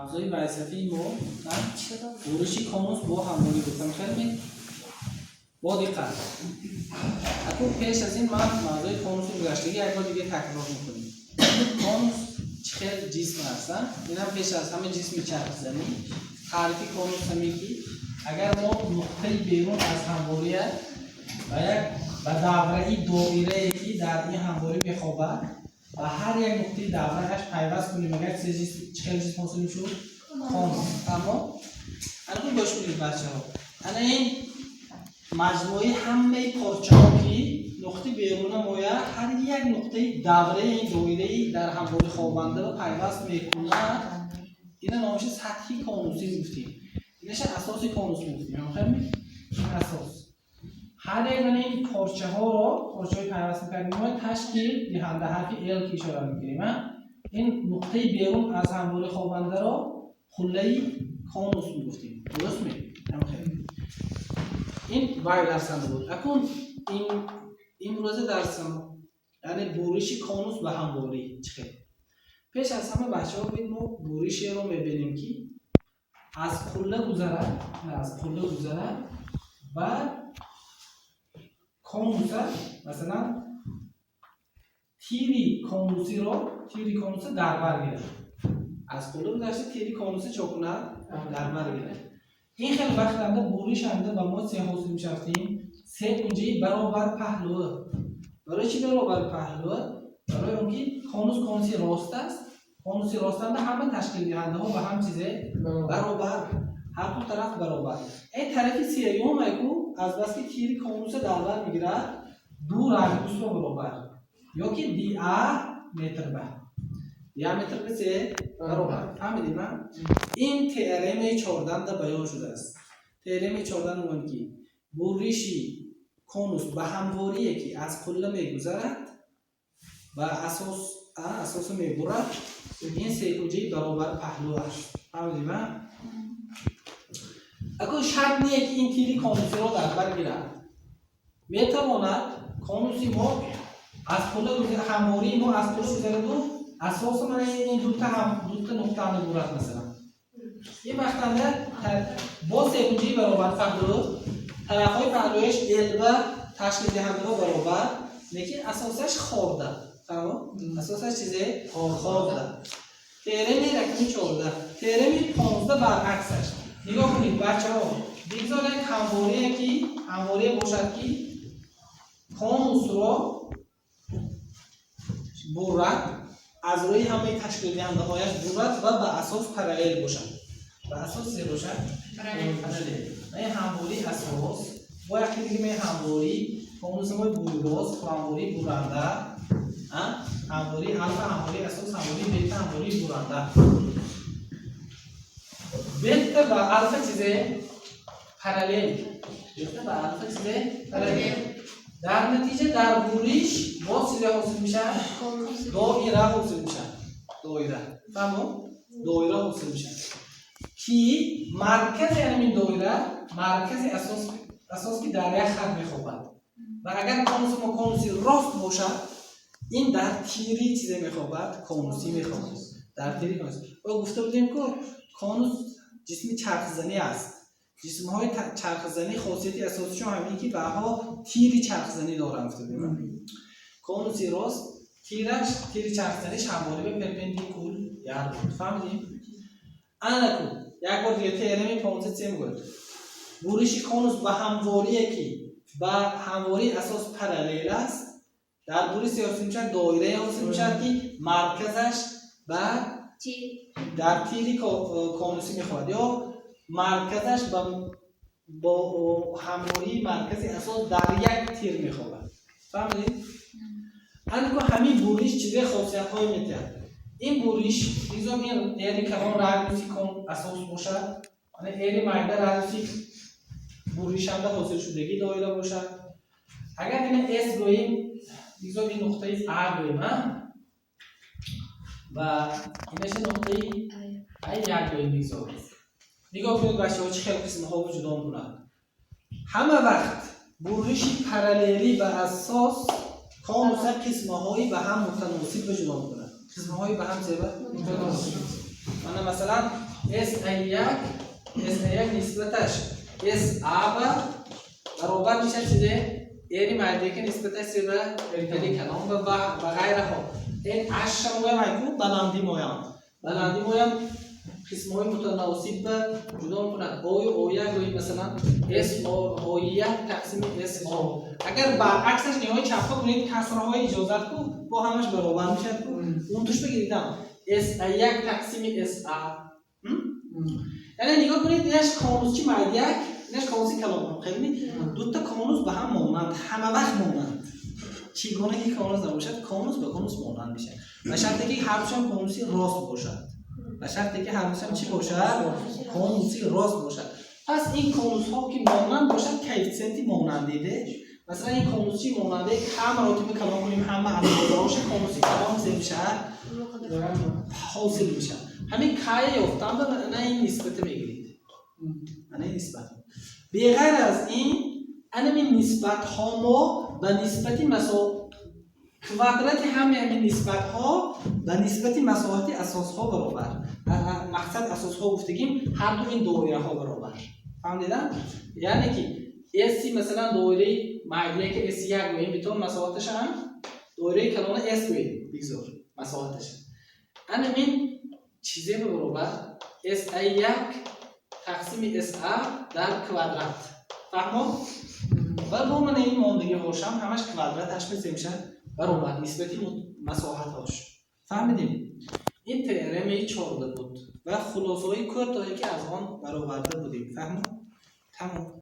موضوع فلسفی ما برش کانوس با همونی گفتم خیلی با دقت. اکنون پیش از این من موضوع کانوس رو گذشتگی یک بار دیگه تکرار میکنیم. کانوس چه جسم هستن؟ این هم پیش از همه جسم چرخ‌زنی. تعریف کانوس میگی اگر ما نقطه بیرون از همواری و یک و دوره‌ای دایره‌ای که در این همواری بخوابد و هر یک نقطه دوره‌اش پیوست کنیم اگر چه جسم حاصل میشه کانوس. اما الان باش میگید بچه‌ها الان این مجموعه همه پارچه‌ها که نقطه بیرون مایه هر یک نقطه دوره این دایره‌ای در همواری خوابنده رو پیوست میکنه. اینا نامش سطحی کانوسی میگفتیم. اینش اساس کانوس میگفتیم. خیلی اساس هر یک از این پارچه‌ها رو پارچه‌های پیوست می‌کنیم ما تشکیل دهنده حرف ال که اشاره می‌کنیم. این نقطه بیرون از همواری خوابنده رو خله کانوس میگفتیم. درست میگم؟ خیلی این وای درسم بود. اکنون این روزه درسم یعنی برش کانوس به همواری چه؟ پیش از همه بچه‌ها ببین ما برش رو می‌بینیم که از خله گذره و کانوس مثلا تیری کانوس در بر گیره. از خله گذشته تیری کانوس چوکنه در بر گیره. این خیلی وقت انده برش انده و ما سه حاصل می‌شفتیم سه اونجایی برابر پهلوه. برای چی برابر پهلوه؟ برای اونکه کانوسی راست است. کانوسی راست انده همه تشکیل دهنده ها و هم چیزه برابر هر دو طرف برابر. این طرف سیوم اگه از بس که تیری کانوس در بر میگیره دو رادیوس رو برابر یا که دیامتر به سه برابر. فهمیدید من؟ این تئرم 14 بیان شده است. تئرم 14 میگه که برش کانوس به همواری که از کل میگذرد و اساس میبرد این سه کجی برابر پهلو است. فهمیدید من؟ اگر شرط نیه که این تیری کانوسی رو در بر گیرد میتواند کانوسی ما از کل همواری ما از کل گذرد و اساس من این دو تا نقطه میبرد مثلا این وقت با سه کجی برابر پهلو طرف‌های پهلویش ال و تشکیل دهنده ها برابر لیکن اساسش خورده. تمام؟ اساسش چیزه؟ خورده. تئرم رقمی 14 تئرم 15 برعکسش. نگاه کنید بچه‌ها بگذارید همواری باشد که کانوس رو برد از روی همه تشکیل دهنده هایش برد و به اساس پارالل باشد. به اساس چه باشد؟ پارالل. این همواری اساس با یکی دیگه می همواری کانوس ما بورداست همواری برنده همواری الفا همواری اساس همواری بیتا همواری برنده بیتا با الفا چیزه پارالل بیتا با الفا چیزه پارالل در نتیجه در برش با چیزه حاصل میشه دایره حاصل میشه دایره تمام دایره حاصل میشه کی مرکز یعنی این دایره مرکز اساس که در یک خط میخوابد و اگر کانوسی راست باشد این در تیری چیزی میخوابد کانوسی میخوابد در تیری کانوسی و گفته بودیم که کانوس جسم چرخزنی است. جسم های چرخزنی خاصیتی اساسیشون همینه که بها تیری چرخزنی دارن. گفته بودیم کانوسی راست تیری چرخزنیش همواره به پرپندیکولار بود. فهمیدیم؟ انا یک بار دیگه تئرم 15 چی میگه؟ برش کانوس به همواری که با همواری اساس پارالل است در برش حاصل میشه دایره حاصل میشه که مرکزش در تیری کانوسی میخواد یا مرکزش با همواری مرکز اساس در یک تیر میخواد. فهمیدید؟ انا همین برش چیزای خاصیت های میده. این برش میذارم این ایری کلام رادیوسی کن اساس باشه یعنی ایری مایده رادیوسی برش هم حاصل شدگی دایره باشه. اگر این اس گوییم میذارم این نقطه ا گوییم و اینش نقطه ای یک گوییم میذارم. نگاه کنید بچه‌ها چه خیلی قسم ها وجود دارن. همه وقت برش پاراللی به اساس کانوس قسم‌هایی به هم متناسب وجود دارن. قسم‌هایی به هم متناسب. من مثلا SA1 نسبتش SA برابر میشه چیزه؟ یعنی مایده که نسبتش به کلام و غیره ها. این عشر مویم بلندی مویم قسم های متناسب جدا میکنند. او1 مثلا اس او یک تقسیم اس او. اگر برعکسش نهایی چپا کنید کسرهای اجازت کو با همش برابر میشه. اون توش بگیریدم SA1 تقسیم SA. یعنی نگاه کنید اینش کانوس چی مایده یک اینش کانوسی کلام. خیلی دو تا کانوس به هم مانند، همه وقت مانند. چگونه که کانوس نباشد کانوس به کانوس مانند میشه. و شرطی که هر دوشون کانوسی راست باشد. و شرطی که هر دوشون چی باشد؟ کانوسی راست باشد. پس این کانوس ها که مانند باشد کوفیشنتی مانند دیده. مثلا این کانوسی ماننده هم مراتب کلام کنیم همه علاوه‌اش کانوسی کلام زیر میشه حاصل میشه. همین کای یافتن به نه این نسبت میگیرید. نه نسبت. بغیر از این این نسبت ها ما به نسبت کوادرات همین نسبت ها به نسبت مساحت اساس ها برابر. مقصد اساس ها گفتگیم هر دو این دایره ها برابر. فهمیدن؟ یعنی که S مثلا دایره مایده که S1 گوییم بیتون مساحتش هم دایره کلان S گوییم بگذار مساحتش این چیزی برابر SA1 تقسیم SA در کوادرات. فهمو؟ و با من این ماندگی هاشم همش کوادراتش میشه برابر نسبتی مساحت هاش. فهمیدیم؟ این تئرم 14 بود و خلاصه های کوتاهی که از آن برآورده بودیم. فهمو؟ تمام.